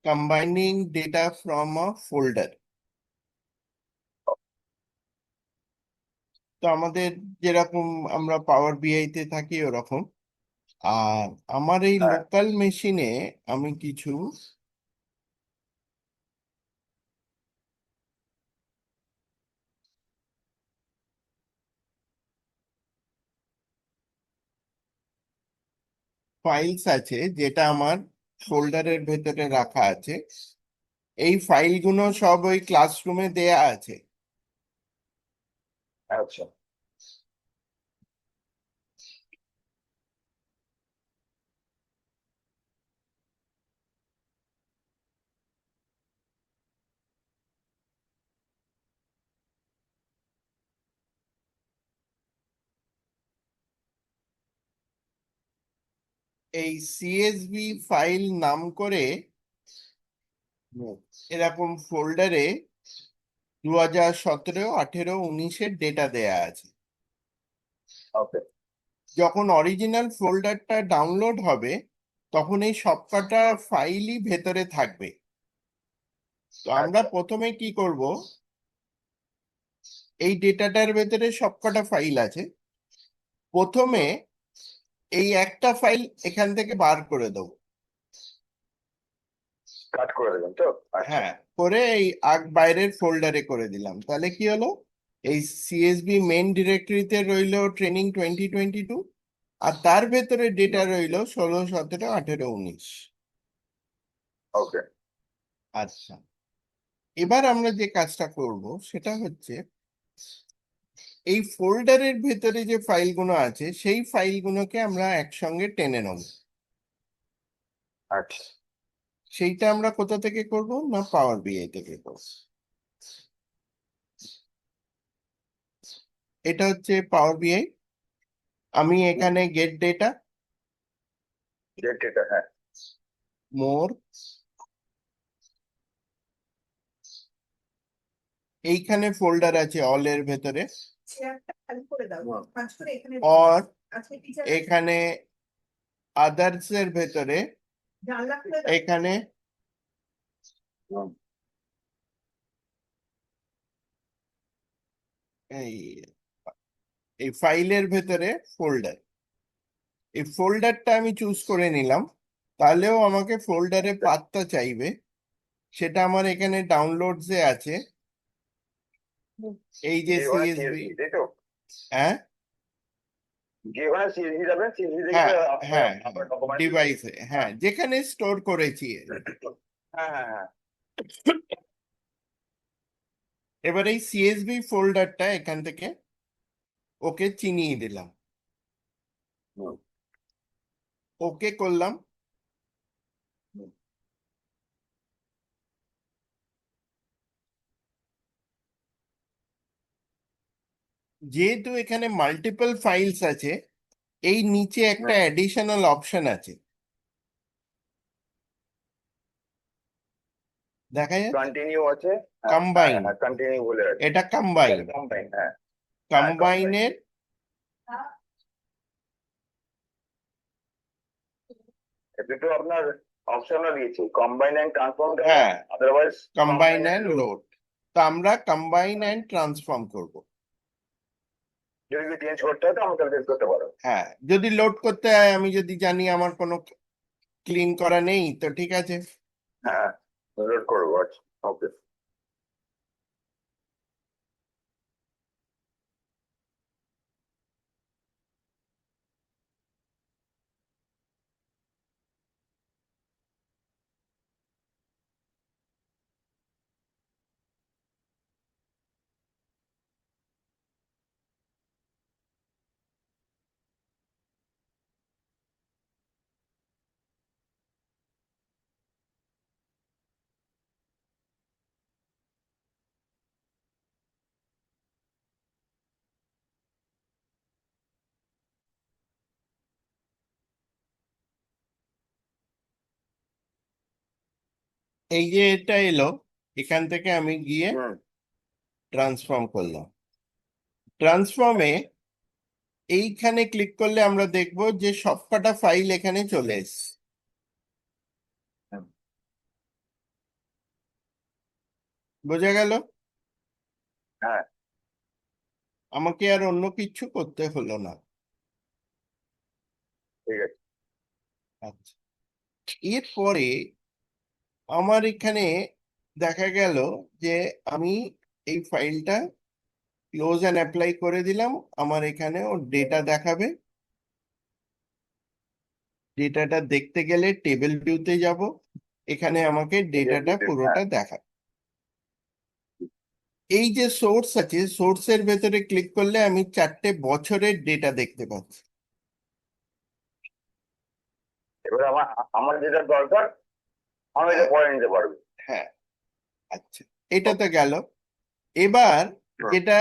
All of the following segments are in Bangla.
Combining data from a folder. তো আমাদের যেরকম আমরা পাওয়ার বিআই তে থাকি ওরকম। আর আমার এই হ্যাঁ, লোকাল মেশিনে আমি কিছু ফাইলস আছে যেটা আমার ফোল্ডারের ভেতরে রাখা আছে। এই ফাইলগুলো সব ওই ক্লাসরুমে দেয়া আছে। আচ্ছা। এই সিএসভি ফাইল নাম করে এরকম ফোল্ডারে 2017, 18, 19-এর ডেটা দেয়া আছে। ওকে। যখন অরিজিনাল ফোল্ডারটা ডাউনলোড হবে তখন এই সবকটা ফাইলই ভেতরে থাকবে। তো আমরা আচ্ছা। প্রথমে কি করব, এই ডেটাটার ভেতরে সবকটা ফাইল আছে, প্রথমে এই একটা ফাইল এখান থেকে বার করে দেবো। কাট করে দেবেন তো? আচ্ছা। হ্যাঁ, করে এই বাইরের ফোল্ডারে করে দিলাম, তাহলে কি হলো, এই সিএসবি মেন ডিরেক্টরিতে রইলো ট্রেনিং 2022, আর তার ভেতরে ডেটা রইলো 16, 17, 18, 19। ওকে। আচ্ছা, এবার আমরা যে কাজটা করব সেটা হচ্ছে এই ফোল্ডারের ভেতরে যে ফাইলগুলো আছে সেই ফাইলগুলোকে আমরা একসঙ্গে টেনে নেব। আচ্ছা। সেইটা আমরা কোথা থেকে করব না, পাওয়ার বিআই থেকে করব। এটা হচ্ছে পাওয়ার বিআই। আমি এখানে গেট ডেটা, ডেটা, হ্যাঁ। মোর, এইখানে ফোল্ডার আছে অল এর ভেতরে, আর এখানে আদার্স এর ভেতরে এখানে হুম। এই এই ফাইলের ভেতরে ফোল্ডার, এই ফোল্ডারটা আমি চুজ করে নিলাম। তাহলেও আমাকে ফোল্ডারে পাথটা চাইবে, সেটা আমার এখানে ডাউনলোডস এ আছে। এই যে ওখানে সিএসবি। সিএসভি, তাই তো? হ্যাঁ যে ওখানে সিএসভি যাবেন, সিএসভি থেকে হ্যাঁ আপনার হ্যাঁ, আপনার ডকুমেন্ট। ডিভাইসে, হ্যাঁ, যেখানে স্টোর করেছি। হ্যাঁ, হ্যাঁ, হ্যাঁ। এবার এই সিএসবি ফোল্ডারটা এখান থেকে ওকে চিনিয়ে দিলাম, হুম, ওকে করলাম। হুম। যেহেতু এখানে মাল্টিপল ফাইলস আছে, এই নিচে একটা হুম। অ্যাডিশনাল অপশন আছে, দেখা যাচ্ছে কন্টিনিউ আছে। হ্যাঁ, হ্যাঁ, কম্বাইন। হ্যাঁ, কন্টিনিউ বলে আছে। এটা কম্বাইন। কম্বাইন, হ্যাঁ। হ্যাঁ, কম্বাইন। কম্বাইনের এটা তো আপনার অপশনও দিয়েছে, কম্বাইন অ্যান্ড ট্রান্সফর্ম ডেটা, হ্যাঁ, otherwise combine combine and and load. Load. তো আমরা কম্বাইন অ্যান্ড ট্রান্সফর্ম করব। যদি চেঞ্জ করতে হয় তো আমাকে চেঞ্জ করতে পারো। হ্যাঁ, যদি লোড করতে হয়, আমি যদি জানি আমার কোনো ক্লিন করা নেই, তো ঠিক আছে। হ্যাঁ, লোড করবো। আচ্ছা, ওকে। এই যে এটা এলো, এখান থেকে আমি গিয়ে হুম। ট্রান্সফর্ম করলাম। ট্রান্সফর্মে এইখানে ক্লিক করলে আমরা দেখব যে সবকটা ফাইল এখানে চলে এসছে। হুম। বোঝা গেল? হ্যাঁ, আমাকে আর অন্য কিছু করতে হলো না। ঠিক আছে। আচ্ছা, এরপরে আমার এখানে দেখা গেল যে আমি এই ফাইলটা ক্লোজ অ্যান্ড অ্যাপ্লাই করে দিলাম। আমার এখানে ওর ডেটা দেখাবে। ডেটাটা দেখতে গেলে টেবিল ভিউতে যাব, এখানে আমাকে ডেটাটা হ্যাঁ, পুরোটা দেখাবে। এই যে সোর্স আছে, সোর্সের ভেতরে ক্লিক করলে আমি 4টে বছরের ডেটা দেখতে পাচ্ছি। এবার আমার আমার যেটা দরকার আমি এটা হ্যাঁ, পরে নিতে পারবো। হ্যাঁ। আচ্ছা, এটা তো গেল। এবার হুম, যেটা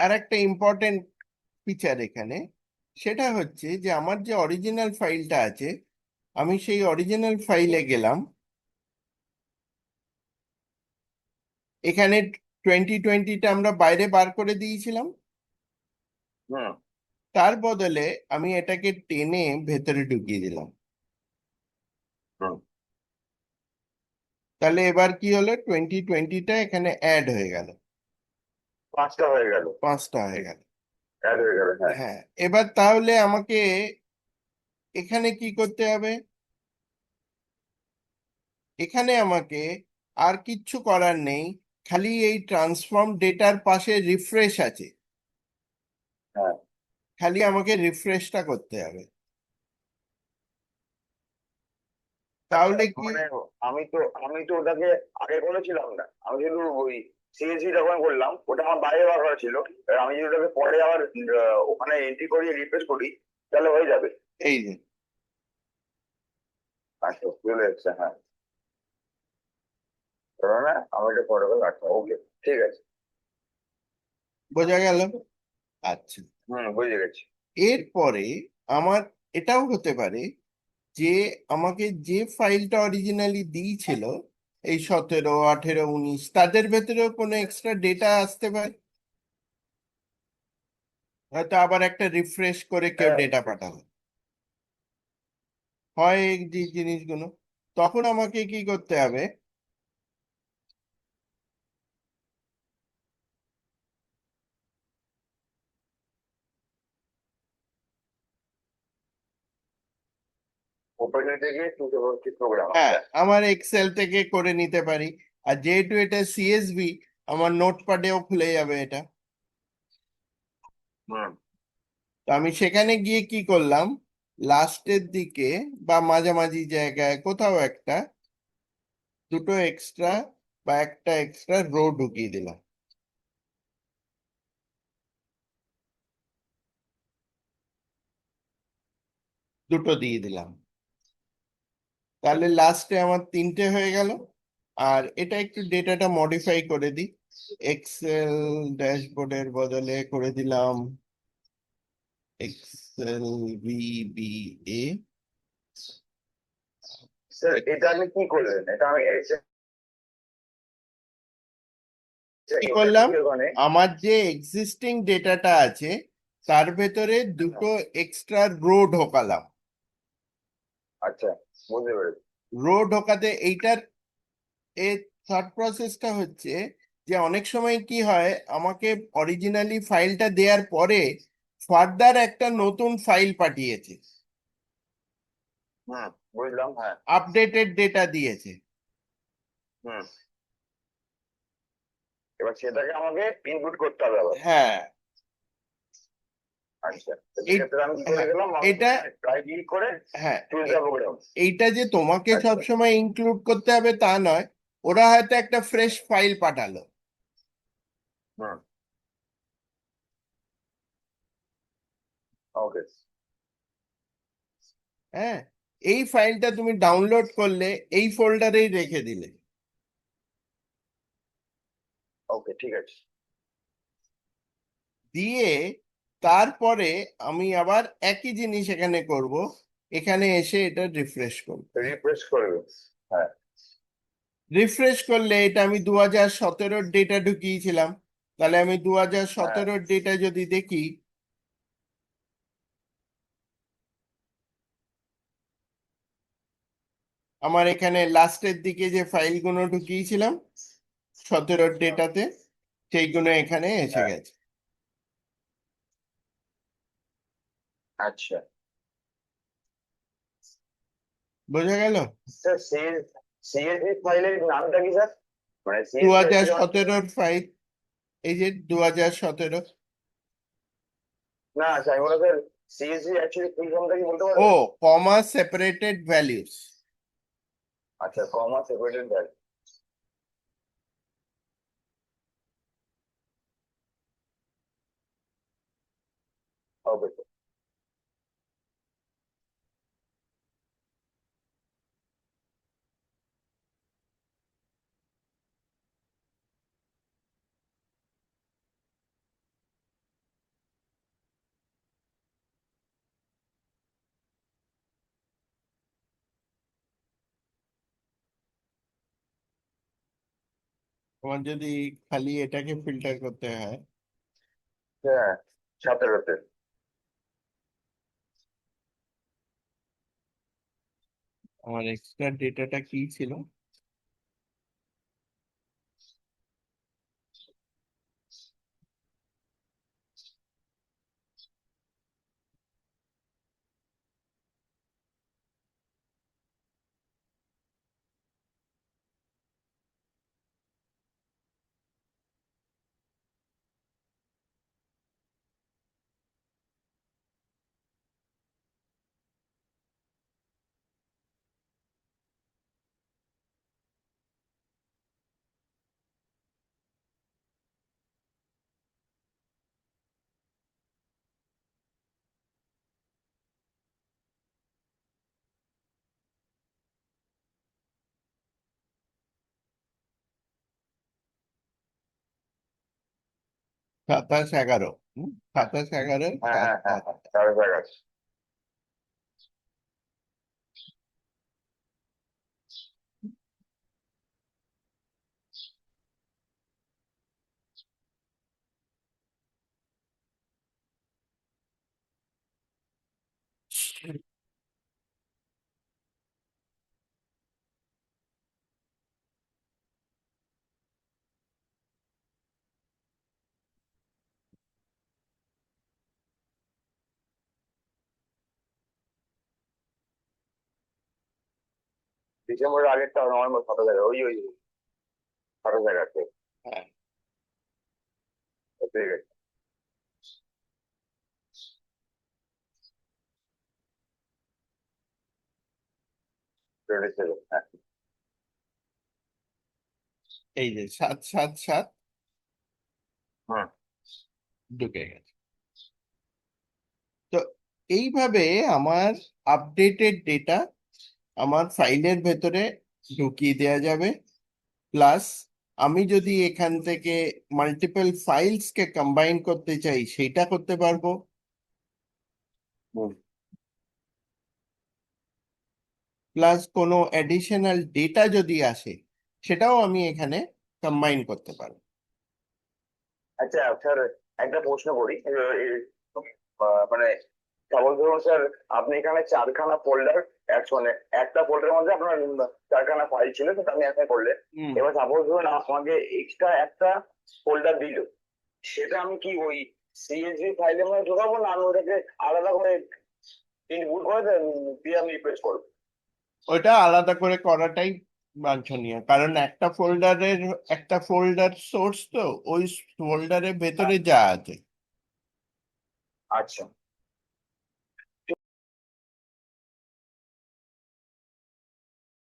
আর একটা ইম্পর্টেন্ট ফিচার এখানে, সেটা হচ্ছে যে আমার যে অরিজিনাল ফাইলটা আছে, আমি সেই অরিজিনাল ফাইলে গেলাম। এখানে 2020টা আমরা বাইরে বার করে দিয়েছিলাম, হুম, তার বদলে আমি এটাকে টেনে ভেতরে ঢুকিয়ে দিলাম। হুম। তাহলে এবার কি হলো, 2020টা এখানে অ্যাড হয়ে গেল, 5টা হয়ে গেল, 5টা হয়ে গেল। অ্যাড হয়ে গেল, হ্যাঁ। হ্যাঁ, এবার তাহলে আমাকে এখানে কি করতে হবে? এখানে আমাকে আর কিচ্ছু করার নেই, খালি এই ট্রান্সফর্ম ডেটার পাশে রিফ্রেশ আছে, হ্যাঁ, খালি আমাকে রিফ্রেশটা করতে হবে। আচ্ছা, তাহলে কি? মানে আমি তো ওটাকে আগে করেছিলাম না, আমি শুধু ওই সিএসসি যখন করলাম ওটা আমার বাইরে বার করা ছিল। এবার আমি যদি ওটাকে পরে আবার ওখানে এন্ট্রি করি, রিফ্রেশ করি, তাহলে হয়ে যাবে। এই যে, আচ্ছা, চলে এসছে, হ্যাঁ। তার মানে আমি এটা পরে করে, আচ্ছা, ওকে, ঠিক আছে। বোঝা গেল? আচ্ছা, হুম, বুঝে গেছি। এরপরে আমার এটাও হতে পারে যে আমাকে যে ফাইলটা অরিজিনালি দিয়েছিল, এই 17, 18, 19, তাদের ভেতরেও কোনো এক্সট্রা ডেটা আসতে পারে। হয়তো আবার একটা রিফ্রেশ করে কেউ হ্যাঁ, ডেটা পাঠালো, হয় এই যে জিনিসগুলো। তখন আমাকে কি করতে হবে? ওপেনে থেকে প্রোগ্রাম, হ্যাঁ, আচ্ছা। আমার এক্সেল থেকে করে নিতে পারি। আর যেহেতু এটা সিএসভি, আমার নোটপ্যাডেও খুলে যাবে এটা। হুম, তো আমি সেখানে গিয়ে কি করলাম, লাস্টের দিকে বা মাঝামাঝি জায়গায় কোথাও একটা দুটো এক্সট্রা বা একটা এক্সট্রা রো ঢুকিয়ে দিলাম, দুটো দিয়ে দিলাম। তাহলে লাস্টে আমার 3টে হয়ে গেল। আর এটা একটু ডেটাটা মডিফাই করে দিই, এক্সেল ড্যাশবোর্ডের বদলে করে দিলাম এক্সেল VBA। স্যার, এটা আপনি কি করলেন? এটা আমি কি এটা করলাম, কি ওখানে? আমার যে এক্সিস্টিং ডেটাটা আছে তার ভেতরে দুটো এক্সট্রা রো ঢোকালাম। আচ্ছা, বুঝতে পেরেছি। রো ঢোকাতে এইটার এর থট প্রসেসটা হচ্ছে যে অনেক সময় কি হয়, আমাকে অরিজিনালি ফাইলটা দেওয়ার পরে ফার্দার একটা নতুন ফাইল পাঠিয়েছে, হুম, বুঝলাম, হ্যাঁ। আপডেটেড ডেটা দিয়েছে। হুম, এবার সেটাকে আমাকে ইনপুট করতে হবে আবার। হ্যাঁ, আচ্ছা, তো এই, সেক্ষেত্রে আমি কি করে হ্যাঁ, গেলাম, আমি এটা, রাইট ক্লিক করে হ্যাঁ, চুজ দ্য প্রোগ্রাম। এইটা যে তোমাকে আচ্ছা, সবসময় ইনক্লুড করতে হবে তা নয়। ওরা হয়তো একটা ফ্রেশ ফাইল পাঠালো, হুম, ওকে, হ্যাঁ, এই ফাইলটা তুমি ডাউনলোড করলে এই ফোল্ডারেই রেখে দিলে। ওকে, ঠিক আছে। দিয়ে তারপরে আমি আবার একই জিনিস এখানে করব, এখানে এসে এটা রিফ্রেশ করব। রিফ্রেশ করবে, হ্যাঁ। রিফ্রেশ করলে এটা আমি 2017-র ডেটা ঢুকিয়েছিলাম, তাহলে আমি দু হাজার হ্যাঁ, সতেরোর ডেটা যদি দেখি, আমার এখানে লাস্টের দিকে যে ফাইলগুলো ঢুকিয়েছিলাম 17 ডেটাতে সেইগুলো এখানে এসে হ্যাঁ। গেছে। আচ্ছা বোঝা গেল? স্যার, সিএসভি ফাইলের নামটা কি স্যার? মানে দু সিএসভি হাজার যেমন, সতেরোর ফাইল, এই যে 2017। না স্যার আমি বলবো স্যার, সিএসভি অ্যাকচুয়ালি ফুল ফর্মটা কি বলতে ও, পারবেন? কমা সেপারেটেড ভ্যালিউস। আচ্ছা, কমা সেপারেটেড ভ্যালু। ওকে। তোমার যদি খালি এটাকে ফিল্টার করতে হয়, হ্যাঁ, 17-তে। আমার এক্সট্রা ডেটাটা কি ছিল? সাতাশ এগারো, 27/11 হ্যাঁ সাত হ্যাঁ হ্যাঁ পাঁচ হ্যাঁ, 11:30। ডিসেম্বরের আগেরটা নভেম্বর 27, ওই ওই 27 হ্যাঁ, ঠিক আছে। 27, হ্যাঁ। এই যে 777 হুম। ঢুকে গেছে। তো এইভাবে আমার আপডেটেড ডেটা আমার ফাইলের ভেতরে ঢুকিয়ে দেওয়া যাবে। প্লাস আমি যদি এখান থেকে মাল্টিপল ফাইলসকে কম্বাইন করতে চাই সেইটা করতে পারবো। হুম। প্লাস কোনো অ্যাডিশনাল ডেটা যদি আসে সেটাও আমি এখানে কম্বাইন করতে পারবো। আচ্ছা স্যার, একটা প্রশ্ন করি। মানে সাপোজ ধরুন স্যার, আপনি এখানে 4খানা ফোল্ডার, মানে একটা ফোল্ডারের মধ্যে আপনার 4খানা ফাইল ছিল, সেটা আপনি একটা করলেন। হুম। এবার সাপোজ ধরুন আমাকে এক্সট্রা একটা ফোল্ডার দিল, সেটা আমি কি ওই সিএসভি ফাইলের মধ্যে ঢোকাবো, না আমি ওটাকে আলাদা করে ইনপুট করে দিয়ে আমি রিপ্লেস করবো? ওইটা আলাদা করে করাটাই বাঞ্ছনীয়, কারণ একটা ফোল্ডার সোর্স, তো ওই ফোল্ডারের হ্যাঁ। ভেতরে যা আছে। আচ্ছা।